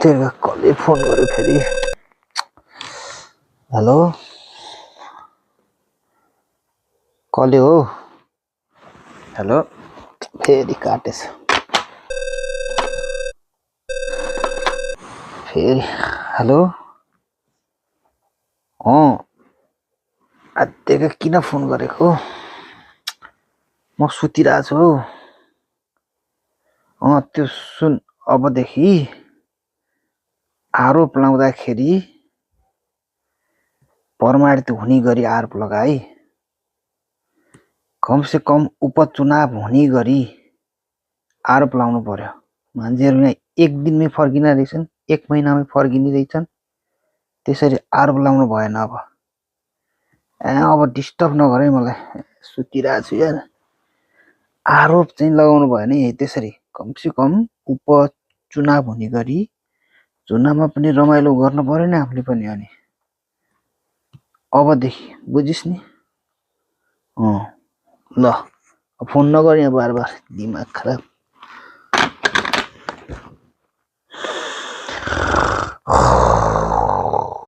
तेरे कसले फोन गर्यो फेरि। हेलो कसले हो? हेलो फेरि काटेछ फेरि। हेलो अत्तेको किन फोन गरेको? म सुतिरहेको छु हौ। त्यो सुन, अबदेखि आरोप लाउँदाखेरि प्रमाणित हुने गरी आरोप लगाई, कमसे कम उपचुनाव हुने गरी आरोप लाउनु पर्यो। मान्छेहरू यहाँ एक दिनमै फर्किन रहेछन्, एक महिनामै फर्किने रहेछन्। त्यसरी आरोप लाउनु भएन। अब डिस्टर्ब नगर है मलाई, सुतिरहेको छु यार। आरोप चाहिँ लगाउनु भएन है त्यसरी। कमसे कम उपचुनाव हुने गरी चुनावमा पनि रमाइलो गर्नु पर्यो नि आफूले पनि। अनि अबदेखि बुझिस् नि? ल फोन नगर यहाँ बार बार, दिमाग खराब।